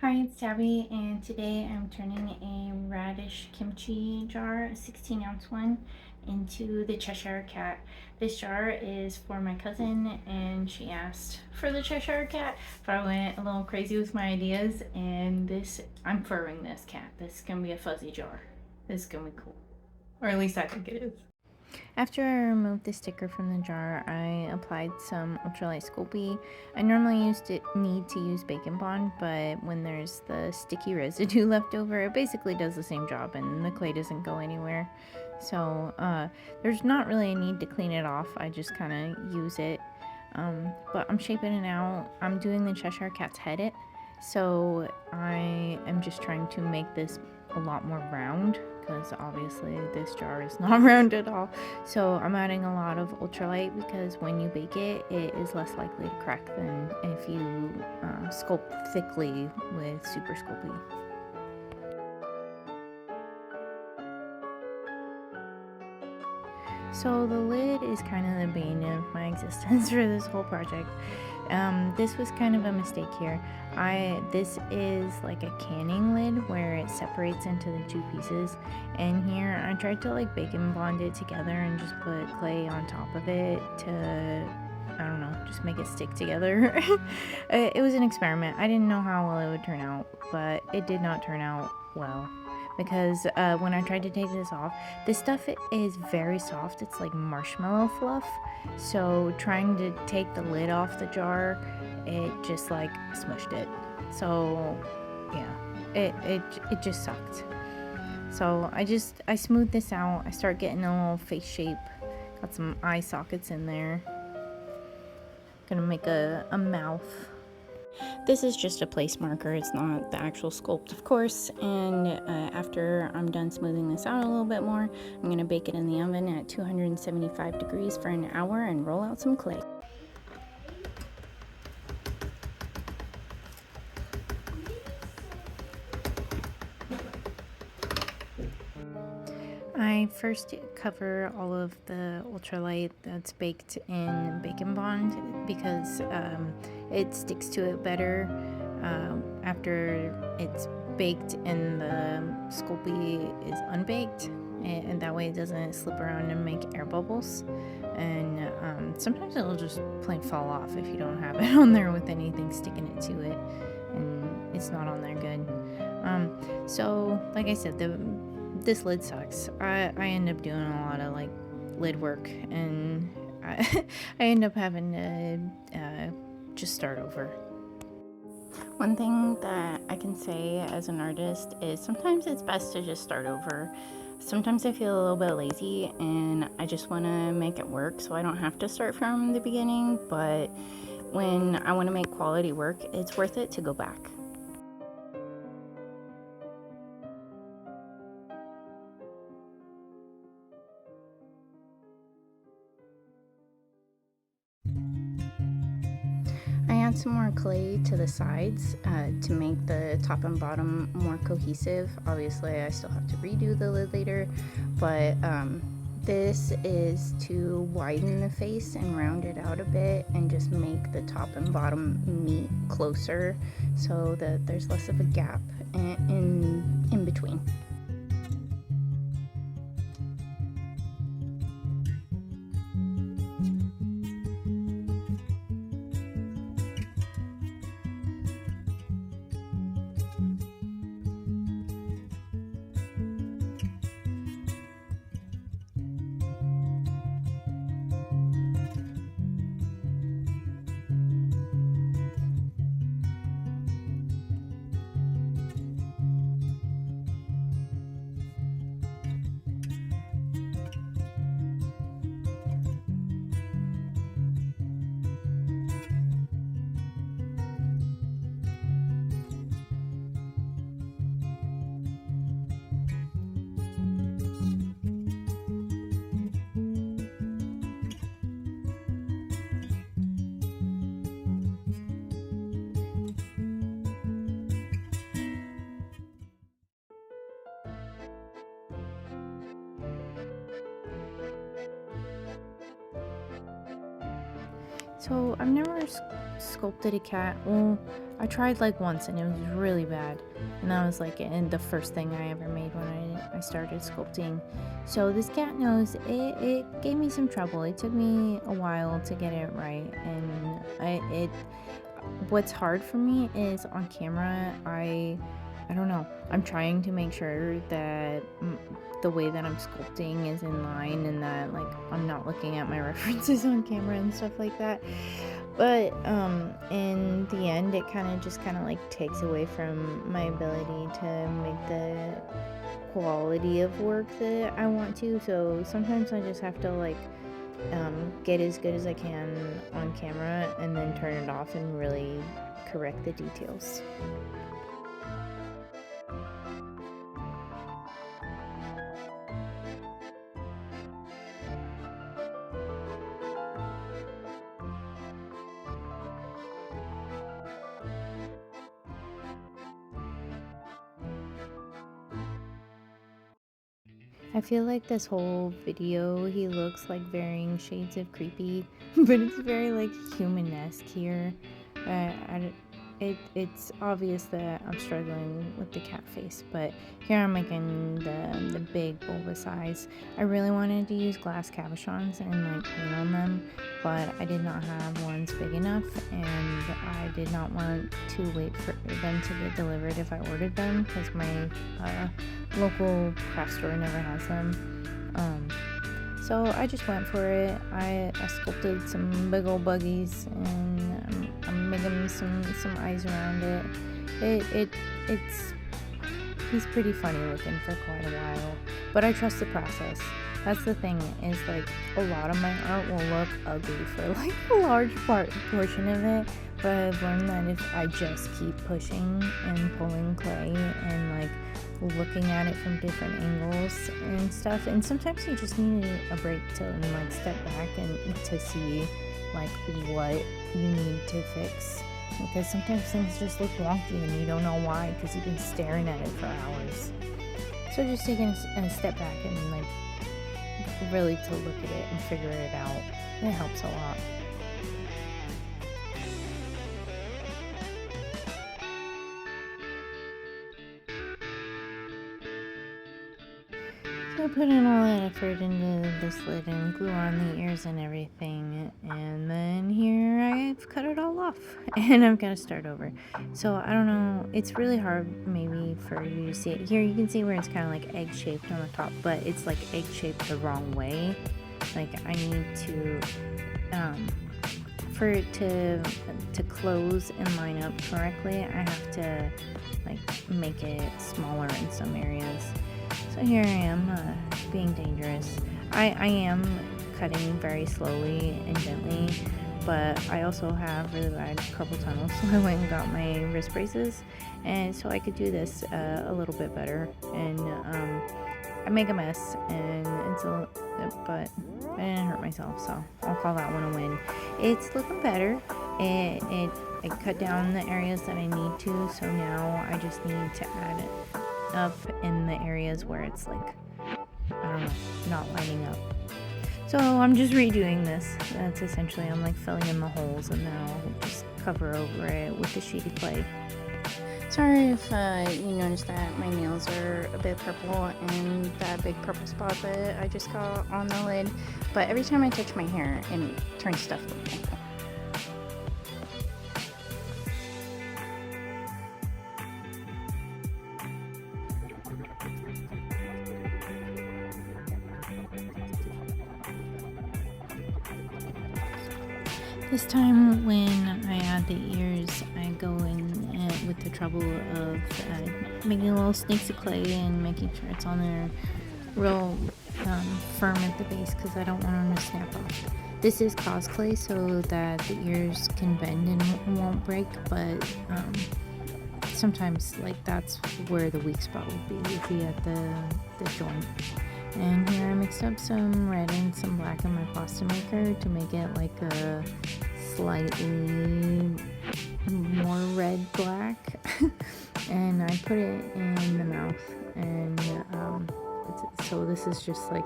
Hi, it's Tabby, and today I'm turning a radish kimchi jar, a 16-ounce one, into the Cheshire Cat. This jar is for my cousin, and she asked for the Cheshire Cat, but I went a little crazy with my ideas, and I'm furring this cat. This is gonna be a fuzzy jar. This is gonna be cool. Or at least I think it is. After I removed the sticker from the jar, I applied some ultralight Sculpey. I normally need to use Bacon Bond, but when there's the sticky residue left over, it basically does the same job and the clay doesn't go anywhere. So there's not really a need to clean it off. I just kind of use it. But I'm shaping it out. I'm doing the Cheshire Cat's head so I am just trying to make this a lot more round, because obviously this jar is not round at all. So I'm adding a lot of ultralight because when you bake it, it is less likely to crack than if you sculpt thickly with Super Sculpey. So the lid is kind of the bane of my existence for this whole project. This was kind of a mistake here. This is like a canning lid where it separates into the two pieces, and here I tried to like bacon bond it together and just put clay on top of it to, I don't know, just make it stick together. It was an experiment. I didn't know how well it would turn out, but it did not turn out well, because when I tried to take this off, this stuff is very soft. It's like marshmallow fluff. So trying to take the lid off the jar, it just like smushed it. So yeah, it just sucked. So I smoothed this out. I start getting a little face shape. Got some eye sockets in there. Gonna make a mouth. This is just a place marker, it's not the actual sculpt, of course, and after I'm done smoothing this out a little bit more, I'm going to bake it in the oven at 275 degrees for an hour and roll out some clay. I first cover all of the ultralight that's baked in Bacon Bond because it sticks to it better after it's baked and the Sculpey is unbaked, and that way it doesn't slip around and make air bubbles. And sometimes it'll just plain fall off if you don't have it on there with anything sticking it to it, and it's not on there good. So like I said, this lid sucks. I end up doing a lot of like lid work, and I end up having to just start over. One thing that I can say as an artist is sometimes it's best to just start over. Sometimes I feel a little bit lazy and I just want to make it work so I don't have to start from the beginning, but when I want to make quality work, it's worth it to go back. I add some more clay to the sides to make the top and bottom more cohesive. Obviously, I still have to redo the lid later, but this is to widen the face and round it out a bit and just make the top and bottom meet closer so that there's less of a gap in between. So I've never sculpted a cat. Well, I tried like once and it was really bad, and that was like the first thing I ever made when I started sculpting. So this cat nose, it gave me some trouble. It took me a while to get it right, and what's hard for me is on camera, I don't know. I'm trying to make sure that the way that I'm sculpting is in line, and that like I'm not looking at my references on camera and stuff like that. But in the end, it kind of like takes away from my ability to make the quality of work that I want to. So sometimes I just have to like get as good as I can on camera and then turn it off and really correct the details. I feel like this whole video, he looks like varying shades of creepy, but it's very like human-esque here. It's obvious that I'm struggling with the cat face, but here I'm making the big bulbous eyes. I really wanted to use glass cabochons and like paint on them, but I did not have ones big enough, and I did not want to wait for them to get delivered if I ordered them, because my local craft store never has them. So I just went for it. I sculpted some big old buggies, and I'm making some eyes around it. It's he's pretty funny looking for quite a while, but I trust the process. That's the thing, is like a lot of my art will look ugly for like a large portion of it, but I've learned that if I just keep pushing and pulling clay and like looking at it from different angles and stuff, and sometimes you just need a break to like step back and to see like what you need to fix, because sometimes things just look wonky and you don't know why, because you've been staring at it for hours. So just taking a step back and like really to look at it and figure it out, it helps a lot. So I put in all that effort into this lid and glue on the ears and everything, and then here I've cut it all off and I've got to start over. So I don't know, it's really hard maybe for you to see it. Here you can see where it's kind of like egg shaped on the top, but it's like egg shaped the wrong way. Like I need to for it to close and line up correctly, I have to like make it smaller in some areas. So here I am, being dangerous. I am cutting very slowly and gently, but I also have really bad carpal tunnel, so I went and got my wrist braces, and so I could do this a little bit better. And I make a mess, and but I didn't hurt myself, so I'll call that one a win. It's looking better. I cut down the areas that I need to, so now I just need to add it up in the areas where it's like, I don't know, not lining up. So I'm just redoing this. That's essentially, I'm like filling in the holes, and then I'll just cover over it with the sheet of clay. Sorry if you noticed that my nails are a bit purple and that big purple spot that I just got on the lid, but every time I touch my hair, it turns stuff purple. This time when I add the ears, I go in with the trouble of making little snakes of clay and making sure it's on there real firm at the base, because I don't want them to snap off. This is cosplay so that the ears can bend and won't break, but sometimes like that's where the weak spot would be at the joint. And here I mixed up some red and some black in my pasta maker to make it like a slightly more red black. And I put it in the mouth, and so this is just like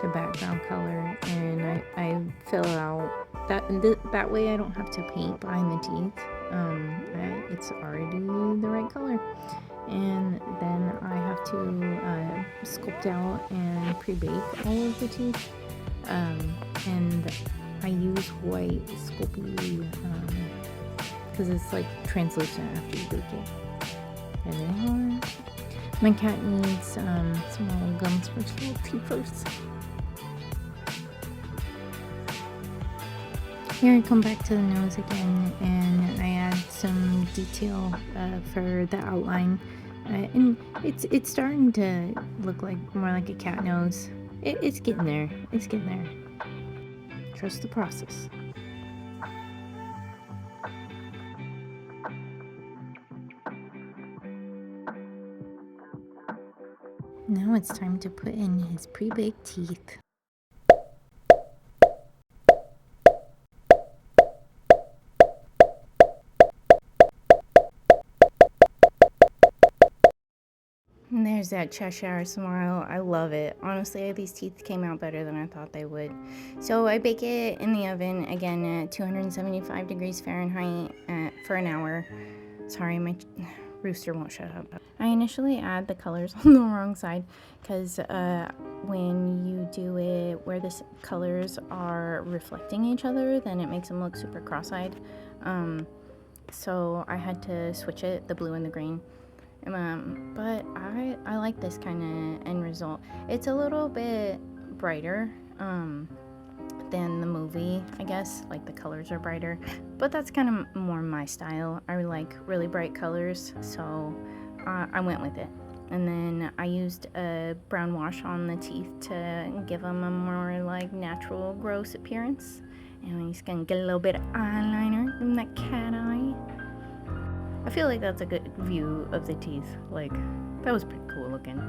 the background color, and I fill out that way I don't have to paint behind the teeth. it's already the right color. And then I have to sculpt out and pre-bake all of the teeth. And I use white Sculpey because it's like translucent after you bake it. There they are. My cat needs some little gums for its little teeth first. Here I come back to the nose again, and I add some detail for the outline, and it's starting to look like more like a cat nose. It's getting there. It's getting there. Trust the process. Now it's time to put in his pre-baked teeth. And there's that Cheshire smile. I love it. Honestly, these teeth came out better than I thought they would. So I bake it in the oven, again at 275 degrees Fahrenheit for an hour. Sorry, my rooster won't shut up. I initially add the colors on the wrong side because when you do it where the colors are reflecting each other, then it makes them look super cross-eyed. So I had to switch it, the blue and the green. But I like this kind of end result. It's a little bit brighter than the movie, I guess. Like the colors are brighter, but that's kind of more my style. I like really bright colors, so I went with it. And then I used a brown wash on the teeth to give them a more like natural gross appearance. And I'm just gonna get a little bit of eyeliner, give them that cat eye. I feel like that's a good view of the teeth. Like, that was pretty cool looking.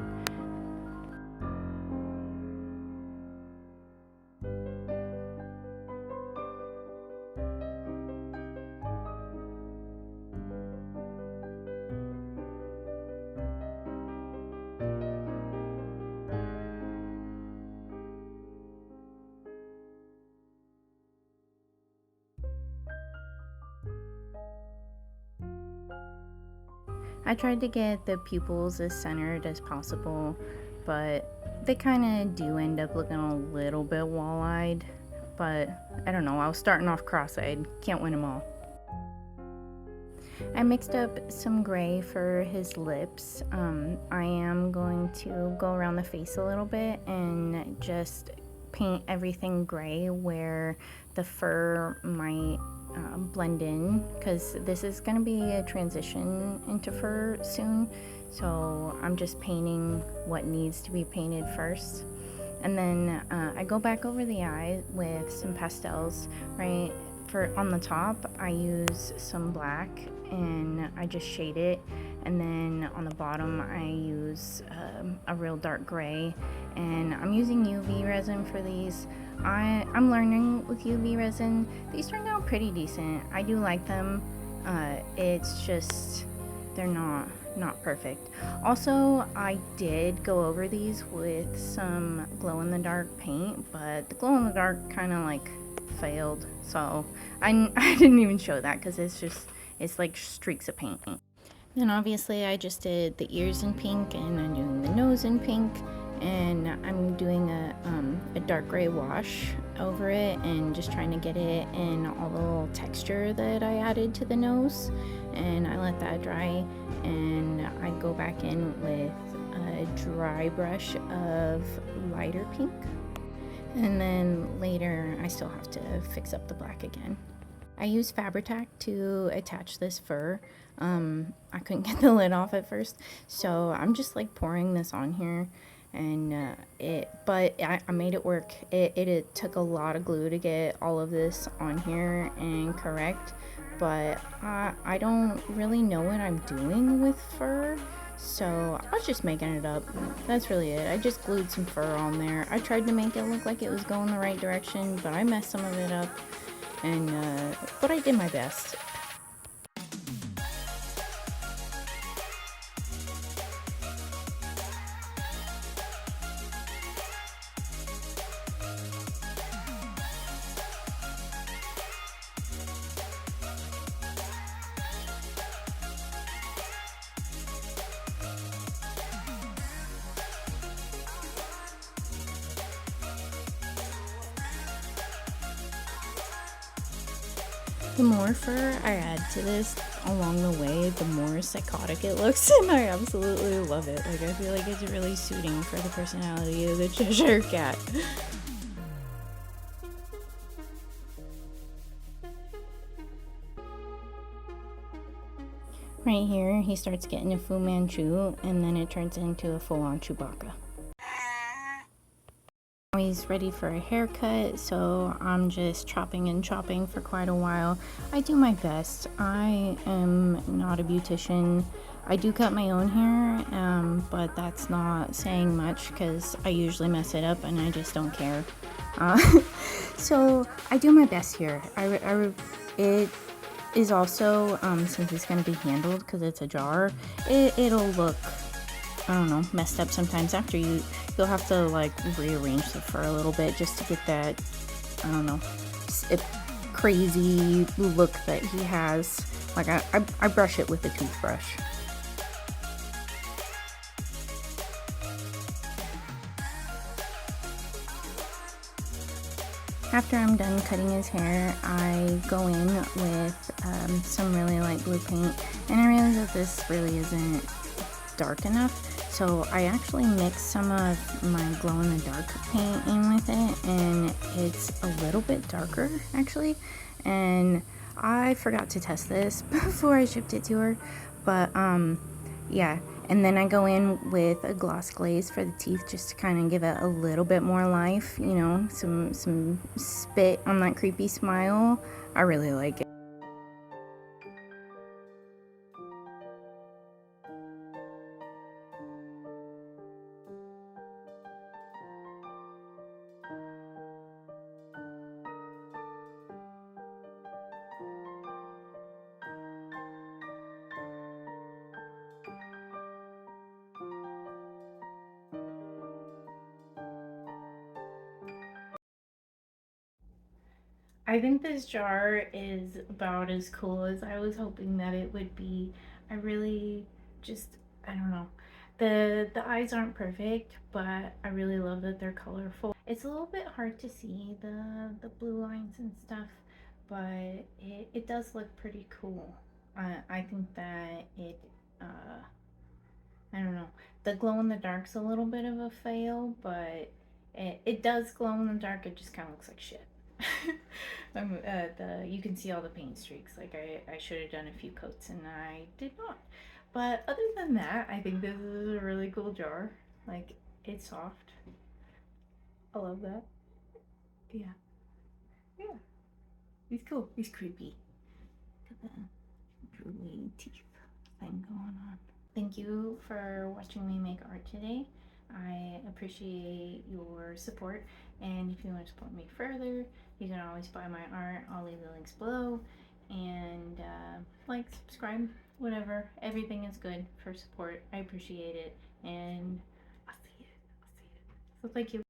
I tried to get the pupils as centered as possible, but they kind of do end up looking a little bit wall-eyed. But I don't know, I was starting off cross-eyed, can't win them all. I mixed up some gray for his lips. I am going to go around the face a little bit and just paint everything gray where the fur might blend in, because this is going to be a transition into fur soon, so I'm just painting what needs to be painted first. And then I go back over the eye with some pastels. Right, for on the top I use some black and I just shade it, and then on the bottom I use a real dark gray, and I'm using UV resin for these. I'm learning with UV resin. These turned out pretty decent. I do like them. It's just they're not perfect. Also, I did go over these with some glow-in-the-dark paint, but the glow-in-the-dark kind of like failed, so I didn't even show that because it's like streaks of paint. Then obviously I just did the ears in pink, and I'm doing the nose in pink, and I'm doing a dark gray wash over it and just trying to get it in all the little texture that I added to the nose. And I let that dry, and I go back in with a dry brush of lighter pink, and then later I still have to fix up the black again. I use Fabri-Tac to attach this fur. I couldn't get the lid off at first, so I'm just like pouring this on here, and I made it work. It took a lot of glue to get all of this on here and correct, but I don't really know what I'm doing with fur, so I was just making it up. That's really it. I just glued some fur on there. I tried to make it look like it was going the right direction, but I messed some of it up, and but I did my best. The more fur I add to this along the way, the more psychotic it looks, and I absolutely love it. Like, I feel like it's really suiting for the personality of the Cheshire Cat. Right here, he starts getting a Fu Manchu, and then it turns into a full-on Chewbacca. He's ready for a haircut, so I'm just chopping and chopping for quite a while. I do my best. I am not a beautician. I do cut my own hair, but that's not saying much because I usually mess it up and I just don't care. So I do my best here. It is also, since it's going to be handled because it's a jar, it'll look, I don't know, messed up sometimes. After you'll have to like rearrange the fur a little bit just to get that, I don't know, crazy look that he has. Like I brush it with a toothbrush. After I'm done cutting his hair, I go in with some really light blue paint, and I realize that this really isn't dark enough, so I actually mix some of my glow-in-the-dark paint in with it, and it's a little bit darker actually, and I forgot to test this before I shipped it to her, but yeah. And then I go in with a gloss glaze for the teeth just to kind of give it a little bit more life, you know, some spit on that creepy smile. I really like it. I think this jar is about as cool as I was hoping that it would be. I really just, I don't know. The eyes aren't perfect, but I really love that they're colorful. It's a little bit hard to see the blue lines and stuff, but it does look pretty cool. I think that I don't know. The glow in the dark's a little bit of a fail, but it does glow in the dark. It just kind of looks like shit. You can see all the paint streaks. Like I should have done a few coats and I did not. But other than that, I think this is a really cool jar. Like, it's soft. I love that. Yeah. Yeah. He's cool. He's creepy. Look at the drooly teeth thing going on. Thank you for watching me make art today. I appreciate your support, and if you want to support me further, you can always buy my art. I'll leave the links below, and like, subscribe, whatever. Everything is good for support. I appreciate it, and I'll see you. So thank you.